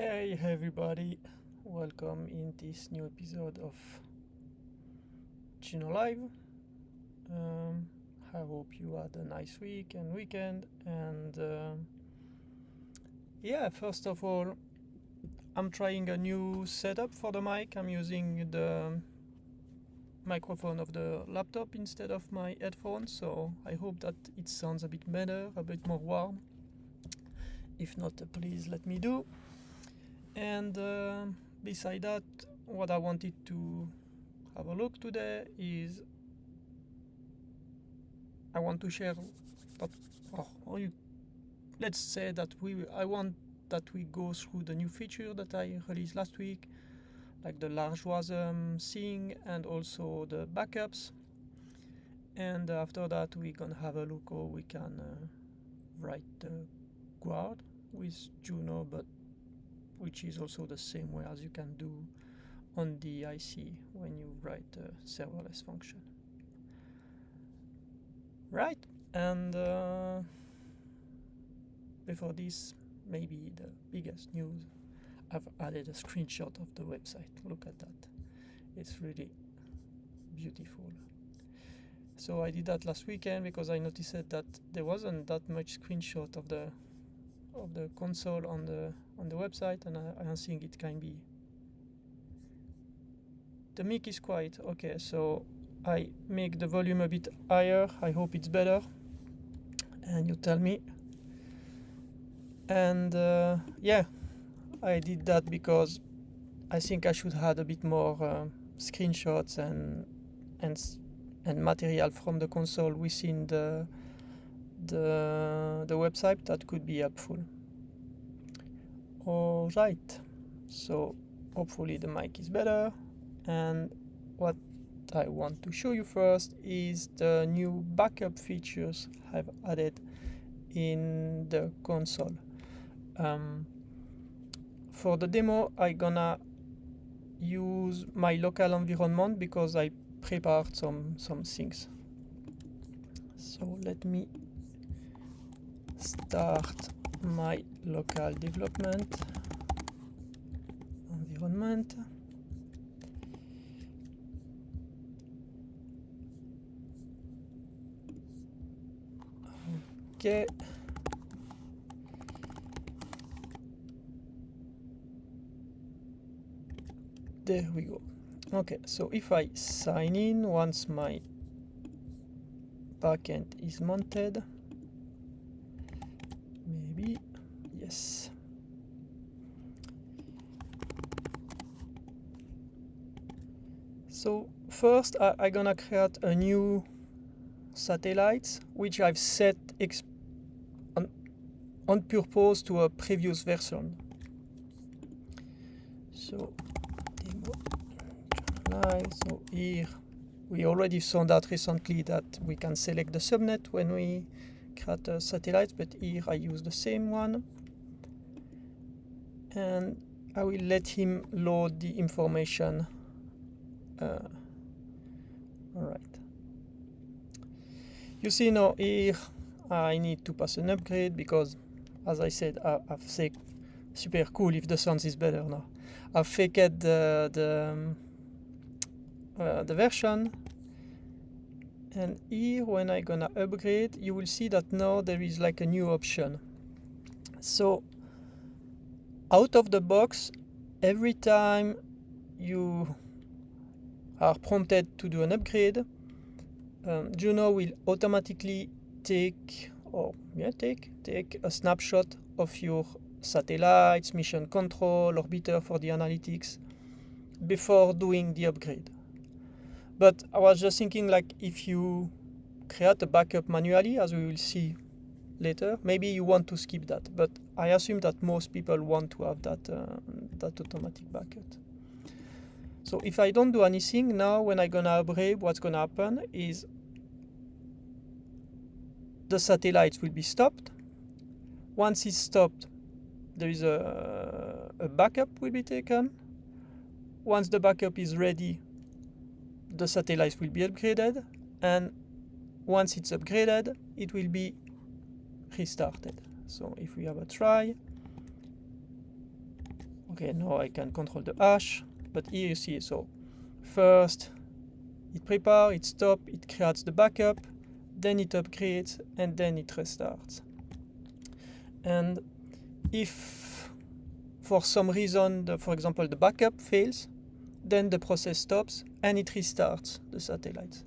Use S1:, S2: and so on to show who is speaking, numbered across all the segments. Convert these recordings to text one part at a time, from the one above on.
S1: Hey everybody, welcome in this new episode of Juno Live. I hope you had a nice week and weekend. And first of all, I'm trying a new setup for the mic. I'm using the microphone of the laptop instead of my headphones, so I hope that it sounds a bit better, a bit more warm. If not, please let me know. And beside that, what I wanted to have a look today is I want to share that, let's say that I want that we go through the new feature that I released last week, like the large WASM thing and also the backups. And after that, we're gonna have a look how we can write the guard with Juno, but which is also the same way as you can do on the IC when you write a serverless function. Right, and before this, maybe the biggest news, I've added a screenshot of the website. Look at that. It's really beautiful. So I did that last weekend because I noticed that there wasn't that much screenshot of the console on the website, and I think it can be. The mic is quiet. Okay, so I make the volume a bit higher. I hope it's better, and you tell me. And I did that because I think I should have a bit more screenshots and material from the console within the website that could be helpful. All right, so hopefully the mic is better. And what I want to show you first is the new backup features I've added in the console. For the demo, I'm gonna use my local environment because I prepared some things. So let me start my local development environment. Okay. There we go. Okay, so if I sign in once my backend is mounted, maybe, yes. So first I'm gonna create a new satellite, which I've set on purpose to a previous version. So so here we already found out recently that we can select the subnet when we create a satellite, but here I use the same one, and I will let him load the information. All right. You see now here I need to pass an upgrade because, as I said, I've said super cool if the sound is better now. I've faked the version, and here when I'm gonna upgrade, you will see that now there is like a new option. So out of the box, every time you are prompted to do an upgrade, Juno will automatically take a snapshot of your satellites, mission control, orbiter for the analytics before doing the upgrade. But I was just thinking, like, if you create a backup manually, as we will see later, maybe you want to skip that. But I assume that most people want to have that automatic backup. So if I don't do anything now, when I'm gonna upgrade, what's gonna happen is the satellites will be stopped. Once it's stopped, there is a backup will be taken. Once the backup is ready, the satellites will be upgraded, and once it's upgraded, it will be restarted. So if we have a try, Okay, now I can control the hash, but here you see, so first it prepares, it stops, it creates the backup, then it upgrades, and then it restarts. And if for some reason, for example, the backup fails, then the process stops and it restarts the satellites.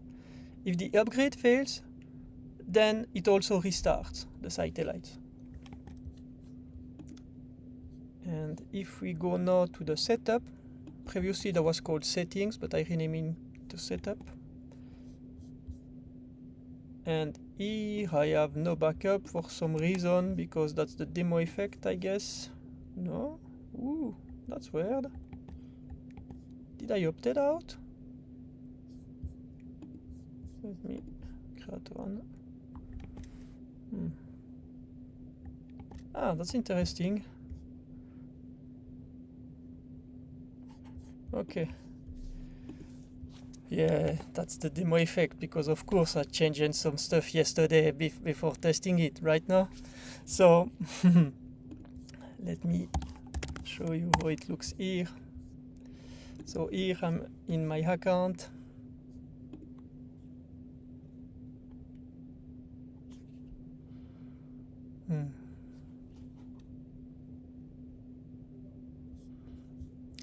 S1: If the upgrade fails, then it also restarts the satellites. And if we go now to the setup, previously that was called settings, but I rename it to setup. And here I have no backup for some reason, because that's the demo effect, I guess. No? Ooh, that's weird. Did I opt it out? Let me create one. Ah, that's interesting. Okay. Yeah, that's the demo effect, because of course I changed some stuff yesterday before testing it right now. So let me show you how it looks here. So here I'm in my account.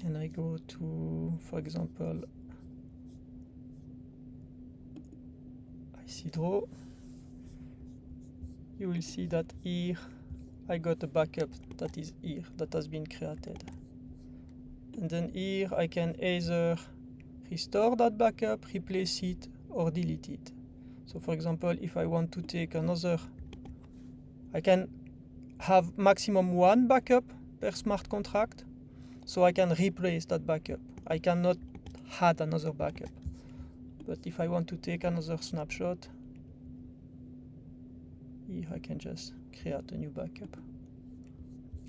S1: And I go to, for example, Isidro. You will see that here I got a backup that is here, that has been created. And then here I can either restore that backup, replace it, or delete it. So for example, if I want to take another, I can have maximum one backup per smart contract, so I can replace that backup. I cannot add another backup. But if I want to take another snapshot, here I can just create a new backup.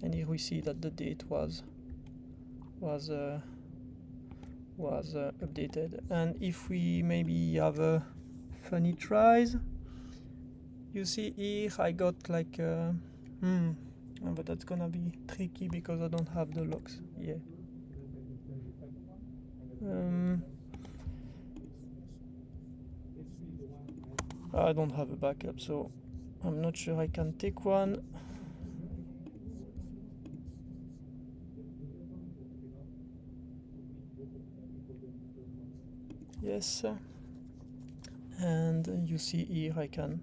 S1: And here we see that the date was updated. And if we maybe have a funny tries, you see here I got like but that's gonna be tricky because I don't have the logs. Yeah. I don't have a backup, so I'm not sure I can take one. Yes. And you see here I can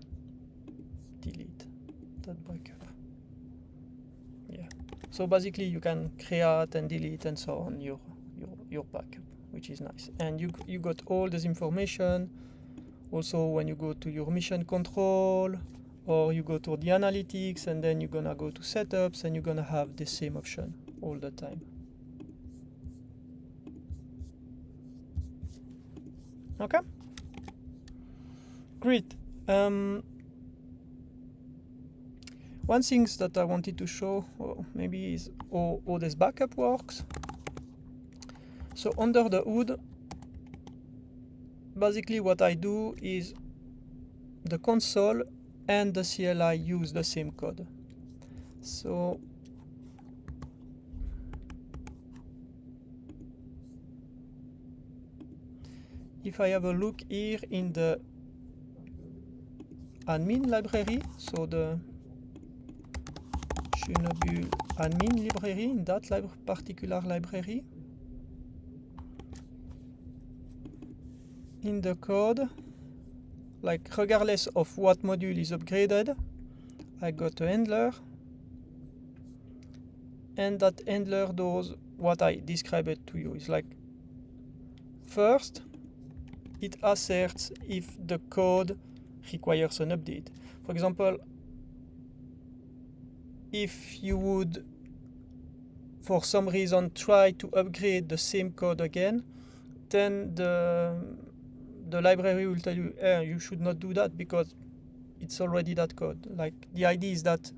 S1: delete that backup. Yeah. So basically you can create and delete and so on your backup, which is nice. And you got all this information. Also, when you go to your mission control, or you go to the analytics, and then you're gonna go to setups, and you're gonna have the same option all the time. Okay, great. One thing that I wanted to show, or maybe, is how this backup works. So under the hood, basically what I do is the console and the CLI use the same code. So if I have a look here in the admin library, so the Juno admin library, in that particular library, in the code, like regardless of what module is upgraded, I got a handler, and that handler does what I described to you. It's like, first, it asserts if the code requires an update. For example, if you would, for some reason, try to upgrade the same code again, then the library will tell you, you should not do that because it's already that code. Like, the idea is that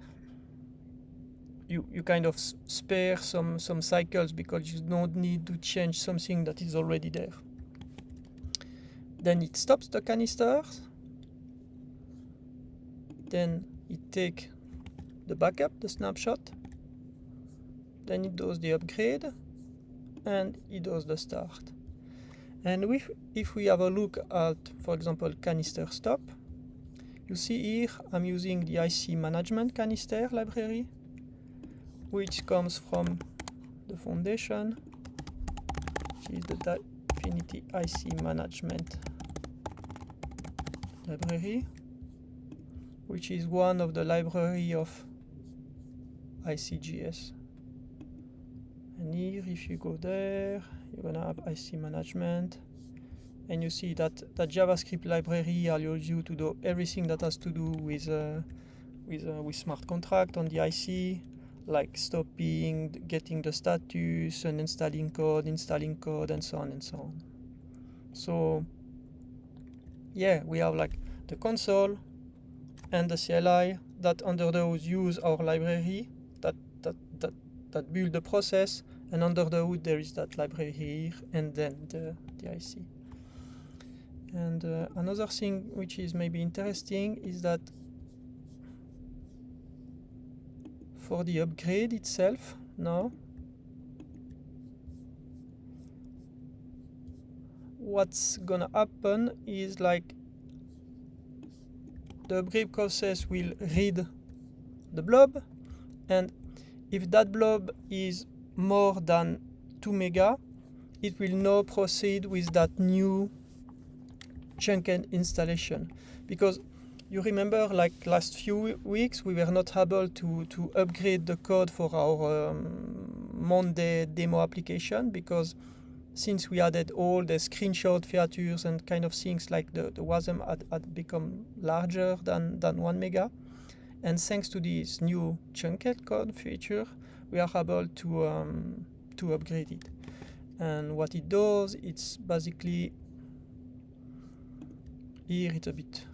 S1: you kind of spare some cycles because you don't need to change something that is already there. Then it stops the canisters. Then it takes the backup, the snapshot. then it does the upgrade, and it does the start. And if we have a look at, for example, canister stop, you see here I'm using the IC management canister library, which comes from the foundation, which is the Definity IC management library, which is one of the library of ICGS. And here, if you go there, you're gonna have IC management, and you see that the JavaScript library allows you to do everything that has to do with smart contract on the IC, like stopping, getting the status, and installing code, and so on and so on. So yeah, we have like the console and the CLI that under those use our library that build the process, and under the hood there is that library here, and then the IC. And another thing which is maybe interesting is that for the upgrade itself now, what's gonna happen is like the upgrade process will read the blob, and if that blob is more than 2 mega, it will now proceed with that new chunked installation. Because you remember, like last few weeks, we were not able to upgrade the code for our Monday demo application, because since we added all the screenshot features and kind of things, like the WASM had become larger than 1 mega. And thanks to this new chunked code feature, we are able to upgrade it. And what it does, it's basically, here it's a bit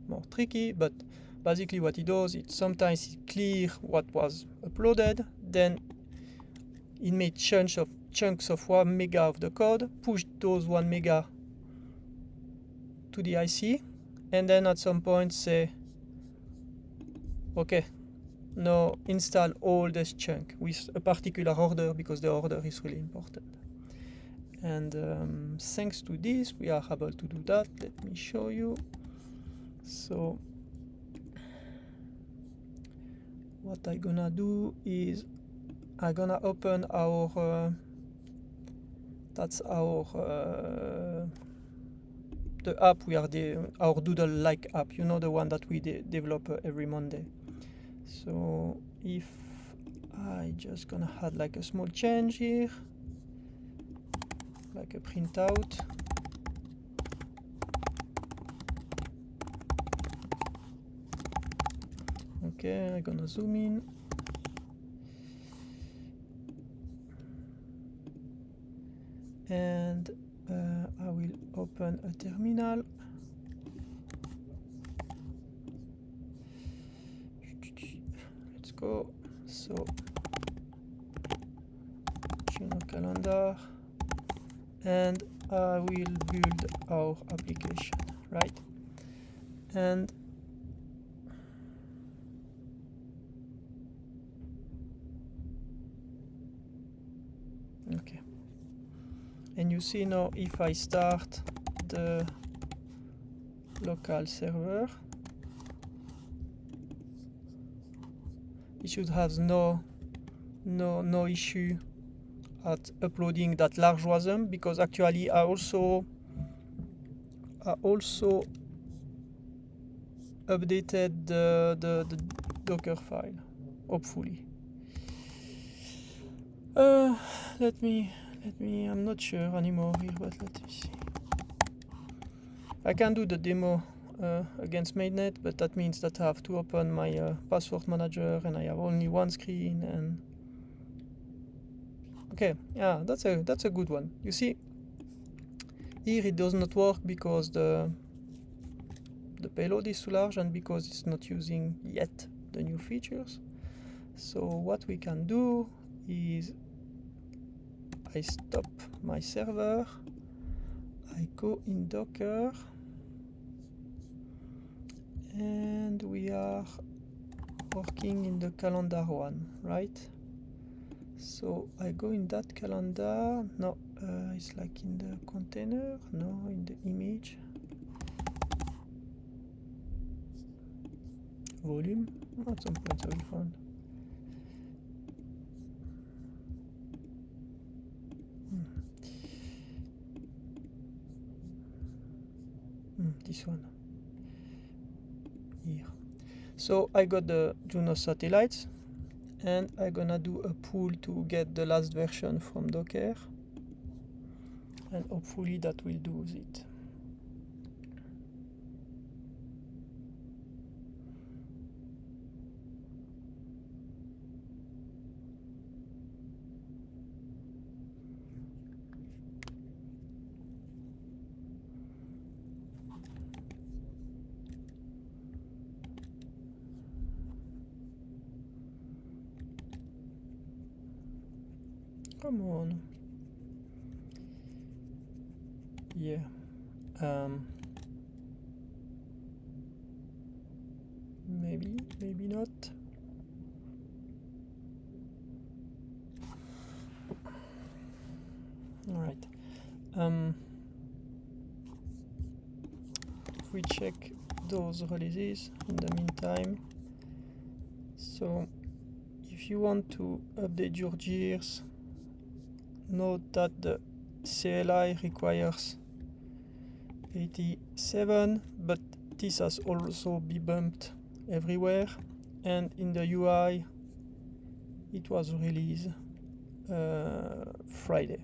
S1: more tricky, but basically what it does, it sometimes clear what was uploaded, then it made chunks of 1 mega of the code, push those 1 mega to the IC, and then at some point say, okay, now install all this chunk with a particular order, because the order is really important. And thanks to this, we are able to do that. Let me show you. So what I'm gonna do is I'm gonna open our that's our the app we are our Doodle-like app, you know, the one that we develop every Monday. So if I just gonna add like a small change here, like a printout. Okay, I'm gonna zoom in. And I will open a terminal. Let's go. So Juno calendar, and I will build our application, right? And okay. And you see now, if I start the local server, it should have no issue at uploading that large WASM, because actually I also updated the Docker file, hopefully. Let me, I'm not sure anymore here, but let me see. I can do the demo against mainnet, but that means that I have to open my password manager, and I have only one screen. And okay, yeah, that's a good one. You see, here it does not work because the payload is too large, and because it's not using yet the new features. So what we can do is I stop my server, I go in Docker, and we are working in the calendar one, right? So I go in that calendar. No, it's like in the container. No, in the image. Volume. At some point I will find. This one. Here. So I got the Juno satellites, and I'm gonna do a pull to get the last version from Docker, and hopefully that will do it. Come on. Yeah. Maybe not. All right. If we check those releases in the meantime. So if you want to update your gears, note that the CLI requires 87, but this has also been bumped everywhere, and in the UI it was released Friday,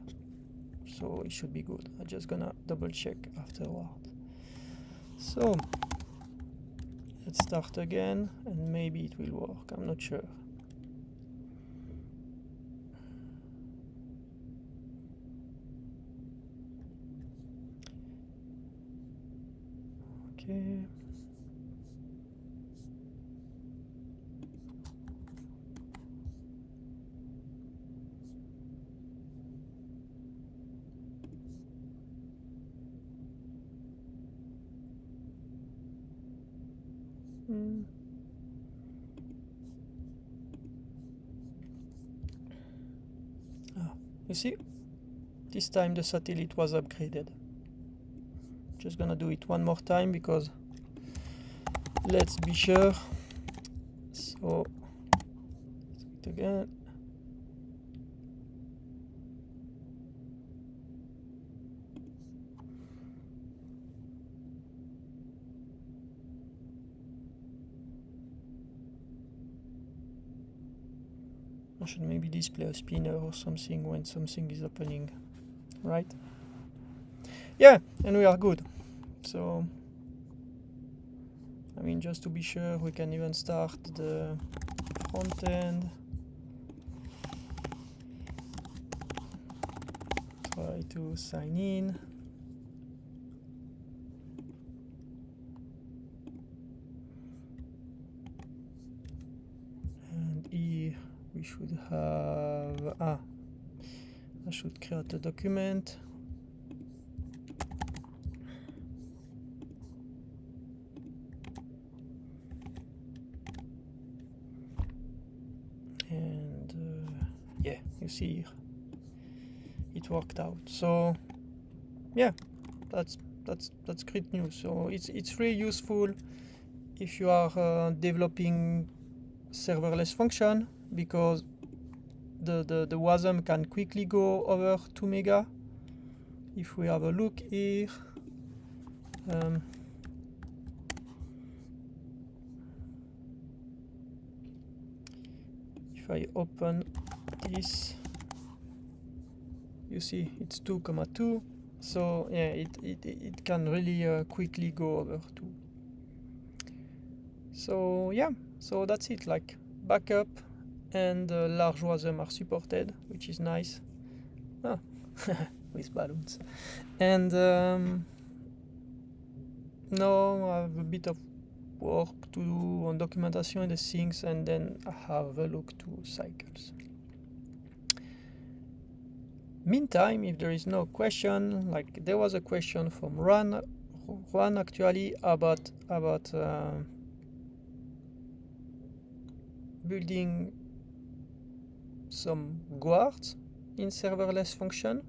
S1: so it should be good. I'm just gonna double check afterward. So let's start again, and maybe it will work, I'm not sure. Okay. You see, this time the satellite was upgraded. Just gonna do it one more time because let's be sure. So let's do it again. I should maybe display a spinner or something when something is happening, right? Yeah, and we are good. So, I mean, just to be sure, we can even start the front end. Try to sign in. And here we should have, I should create a document. And yeah, you see here, it worked out. So yeah, that's great news. So it's really useful if you are developing serverless function, because the WASM can quickly go over 2 mega. If we have a look here, if I open this, you see it's 2,2. So yeah, it can really quickly go over 2. So yeah, so that's it. Like backup and large WASM are supported, which is nice. With balloons. And now I have a bit of work to do on documentation and the things, and then I have a look to cycles. Meantime, if there is no question, like there was a question from Juan actually about building some guards in serverless function,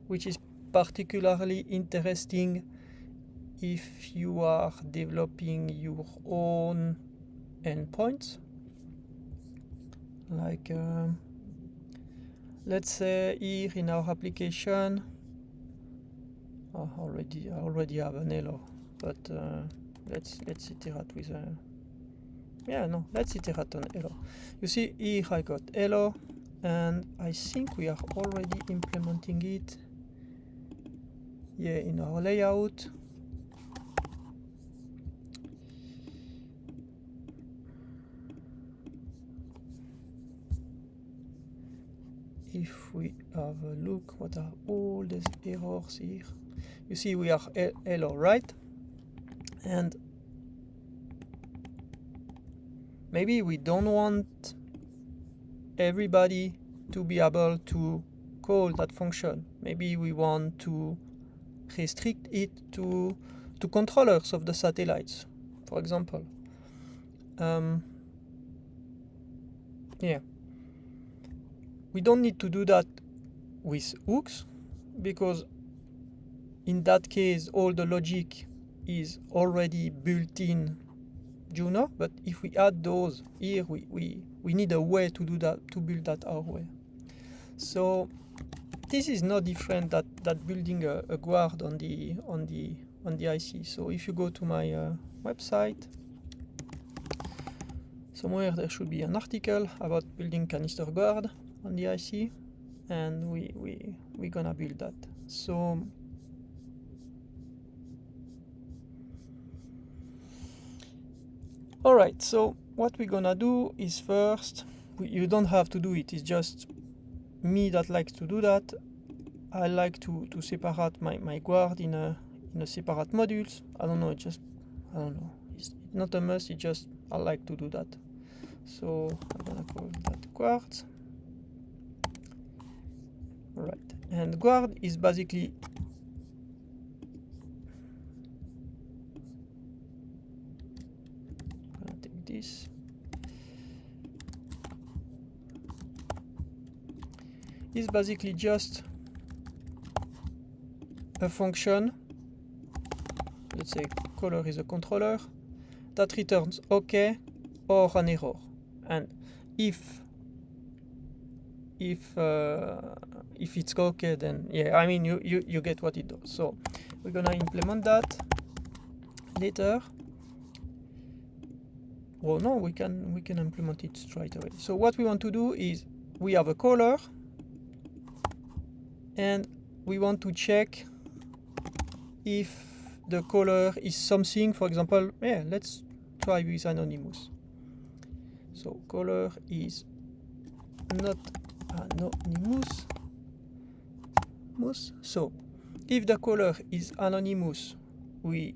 S1: which is particularly interesting if you are developing your own endpoints. Like let's say here in our application, I already have an error, but let's iterate with a let's iterate on error. You see here I got error, and I think we are already implementing it in our layout. If we have a look, what are all these errors here? You see we are error, right? And maybe we don't want everybody to be able to call that function. Maybe we want to restrict it to controllers of the satellites, for example. We don't need to do that with hooks, because in that case all the logic is already built in Juno. But if we add those here, we need a way to do that, to build that our way. So this is no different that building a guard on the IC. So if you go to my website, somewhere there should be an article about building canister guard on the IC, and we're gonna build that. So all right, so what we're gonna do is first, you don't have to do it, it's just me that likes to do that. I like to separate my guard in a separate modules. I don't know, it's not a must, it's just I like to do that. So I'm gonna call that guard. Right, and guard is basically this. Is basically just a function, let's say color is a controller, that returns OK or an error. And if it's OK, then I mean you get what it does. So we're gonna implement that later. Well, no, we can implement it straight away. So what we want to do is we have a caller, and we want to check if the caller is something. For example, let's try with anonymous. So caller is not anonymous. So if the caller is anonymous, we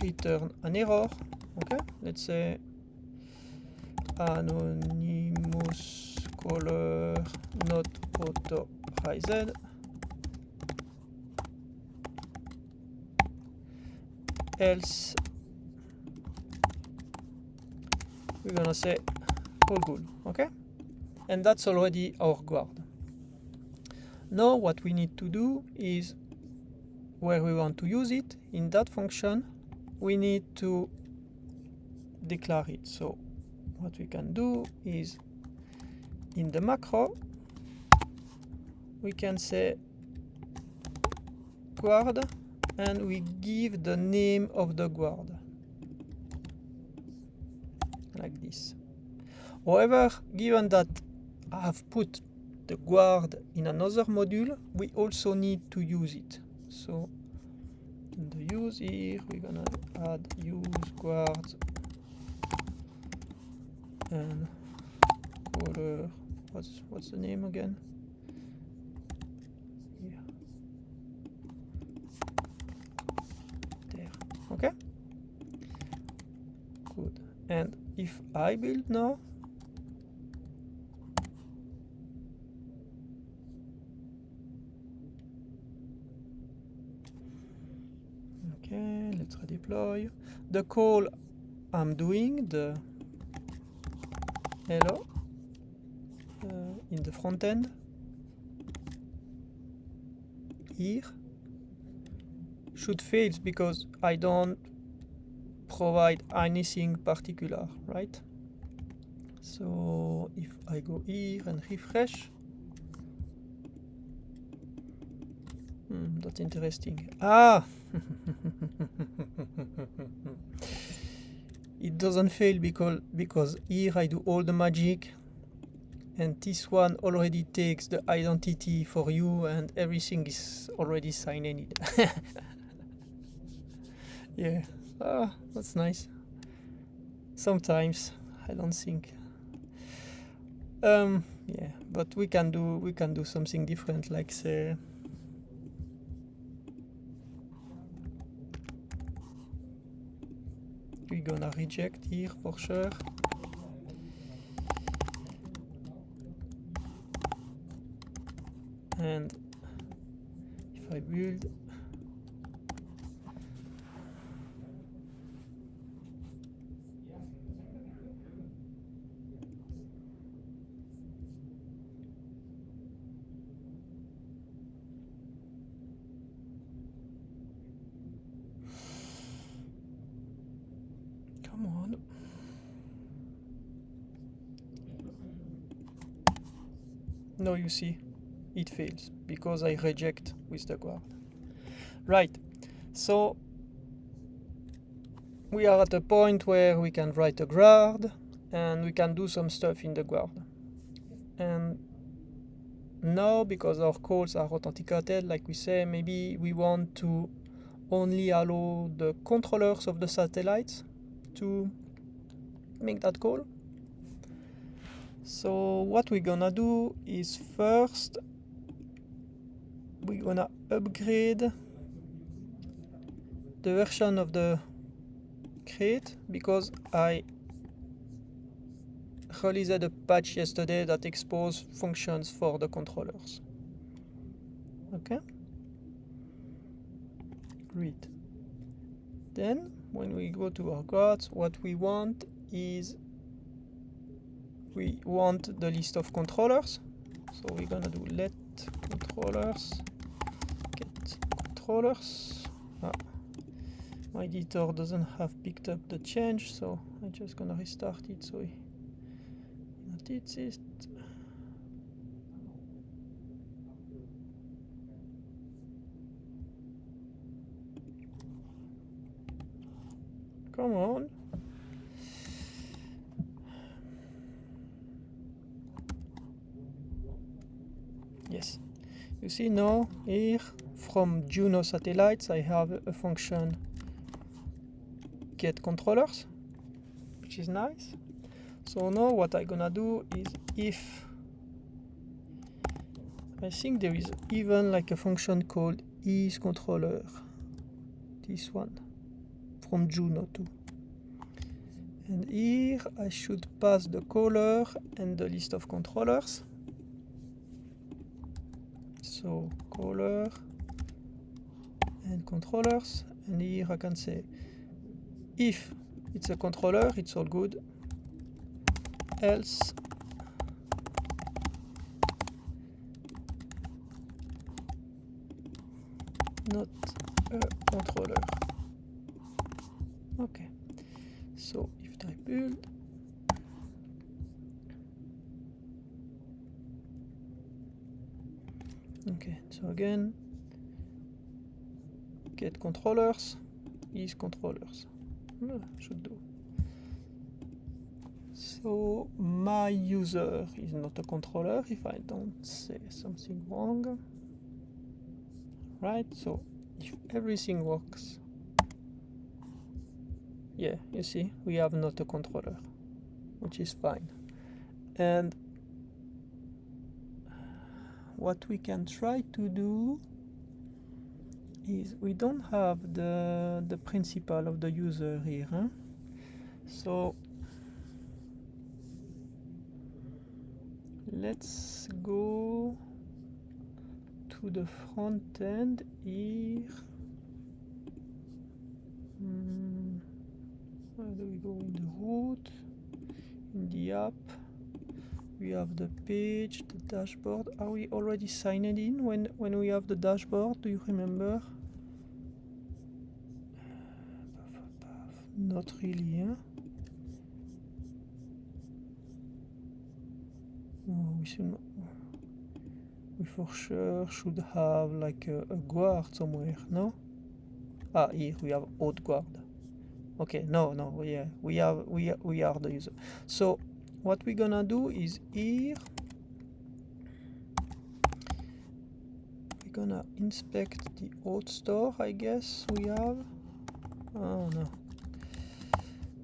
S1: return an error. Okay, let's say anonymous caller not authorized. Else we're gonna say all good. Okay, and that's already our guard. Now what we need to do is, where we want to use it in that function, we need to declare it. So what we can do is, in the macro we can say guard, and we give the name of the guard like this. However, given that I have put the guard in another module, we also need to use it. So in the use here, we're gonna add use guard and caller. What's the name again? There. Okay. Good. And if I build now, okay, let's redeploy. The call I'm doing, the hello, in the front end. Here should fail because I don't provide anything particular, right? So if I go here and refresh, that's interesting. It doesn't fail because here I do all the magic, and this one already takes the identity for you, and everything is already signed in it. Yeah, that's nice. Sometimes I don't think. Yeah, but we can do something different, like say we're gonna reject here for sure. And if I build, come on. No, you see, it fails because I reject with the guard. Right, so we are at a point where we can write a guard and we can do some stuff in the guard. And now, because our calls are authenticated, like we say, maybe we want to only allow the controllers of the satellites to make that call. So what we're gonna do is first we're gonna upgrade the version of the crate, because I released a patch yesterday that exposed functions for the controllers. Okay, great. Then when we go to our guards, what we want is we want the list of controllers. So we're gonna do let controllers get controllers. My editor doesn't have picked up the change, so I'm just gonna restart it so we notice it. Come on. Yes, you see now here from Juno satellites I have a function get controllers, which is nice. So now what I'm gonna do is, if I think there is even like a function called isController, this one from Juno too. And here I should pass the caller and the list of controllers. So caller and controllers, and here I can say if it's a controller, it's all good, else not a controller. Okay, so if I build, okay, so again get controllers is controllers. Should do. So my user is not a controller if I don't say something wrong. Right, so if everything works, yeah, you see we have not a controller, which is fine. And what we can try to do is, we don't have the principal of the user here, huh? So let's go to the front end here. Where do we go? In the root, in the app, we have the page, the dashboard. Are we already signed in when we have the dashboard? Do you remember? Not really, huh? Oh, we for sure should have like a guard somewhere, no? Ah, here we have old guard. Okay, no, yeah, we are the user. So what we're gonna do is here we're gonna inspect the old store, I guess we have. Oh no.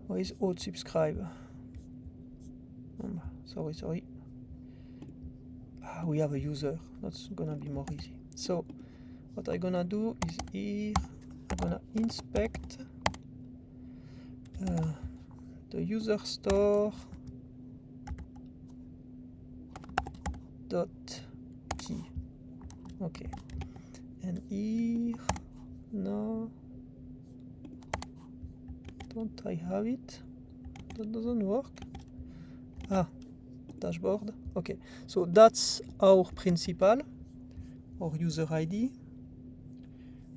S1: Where is old subscribe? Sorry. We have a user. That's gonna be more easy. So what I'm gonna do is here I'm gonna inspect the user store dot key. Okay, and here no, don't I have it? That doesn't work. Dashboard. Okay, so that's our principal or user ID.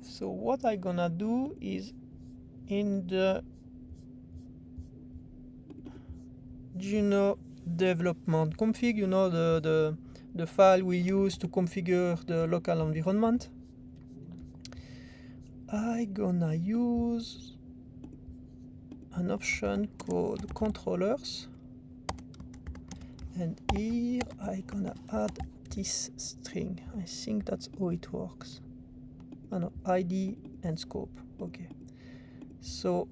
S1: So what I'm gonna do is in the Juno development config, you know, the file we use to configure the local environment, I'm gonna use an option called controllers, and here I'm gonna add this string. I think that's how it works. Oh no, ID and scope. Okay, so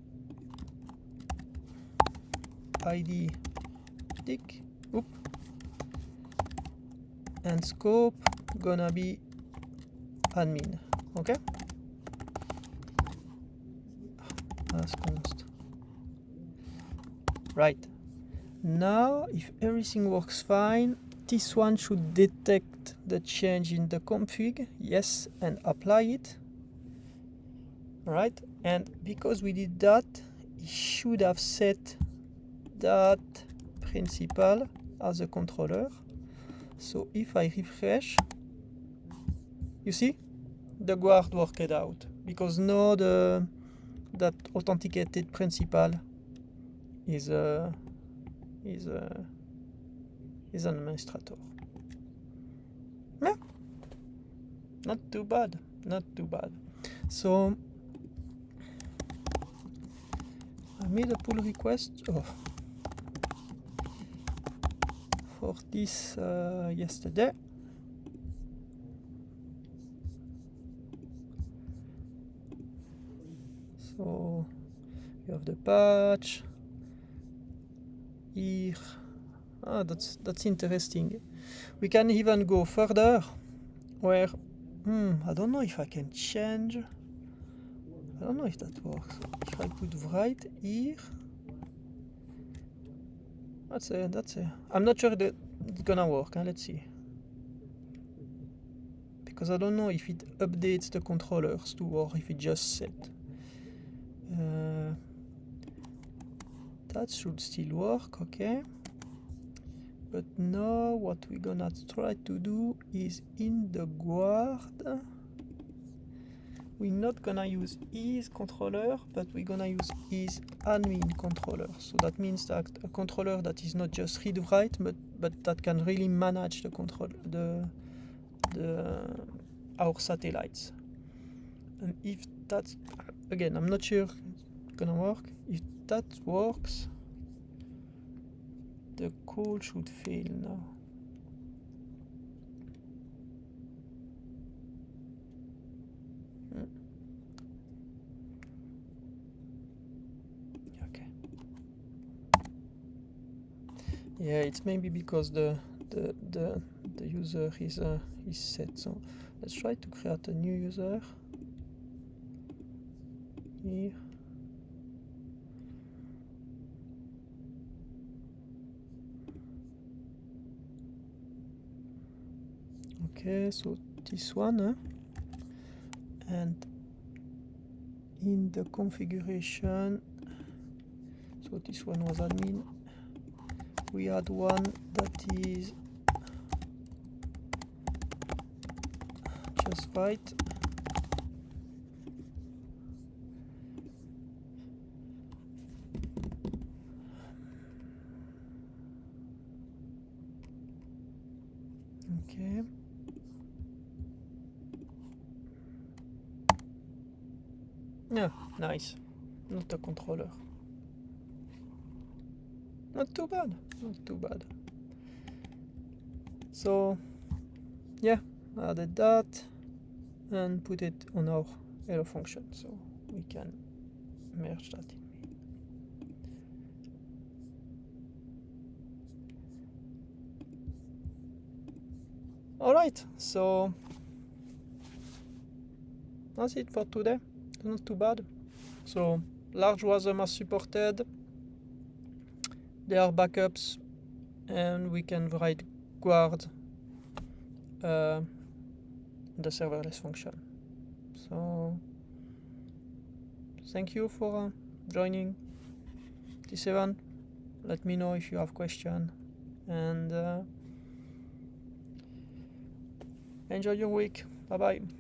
S1: ID tick, and scope gonna be admin. Okay, as const. Right, now if everything works fine, this one should detect the change in the config, yes, and apply it. Right, and because we did that, it should have set that principal as a controller. So if I refresh, you see the guard worked out, because now that authenticated principal is an administrator. Yeah, not too bad. So I made a pull request for this yesterday. So you have the patch here. That's interesting. We can even go further where I don't know if I can change. I don't know if that works. If I put write here, that's it. I'm not sure that it's gonna work. Let's see. Because I don't know if it updates the controllers too, or if it just set. That should still work, okay. But now what we're gonna try to do is in the guard, we're not gonna use is controller, but we're gonna use is admin controller. So that means that a controller that is not just read write, but that can really manage the control our satellites. And if that's, again, I'm not sure it's gonna work. If that works, the call should fail now. Okay. Yeah, it's maybe because the user is set. So let's try to create a new user here. Okay, so this one, and in the configuration, so this one was admin, we add one that is just right. Okay. Yeah, nice. Not a controller. Not too bad. Not too bad. So, yeah, added that and put it on our hello function, so we can merge that in. Alright, so that's it for today. Not too bad. So large WASM are supported, there are backups, and we can write guard the serverless function. So thank you for joining this event. Let me know if you have questions, and enjoy your week. Bye bye.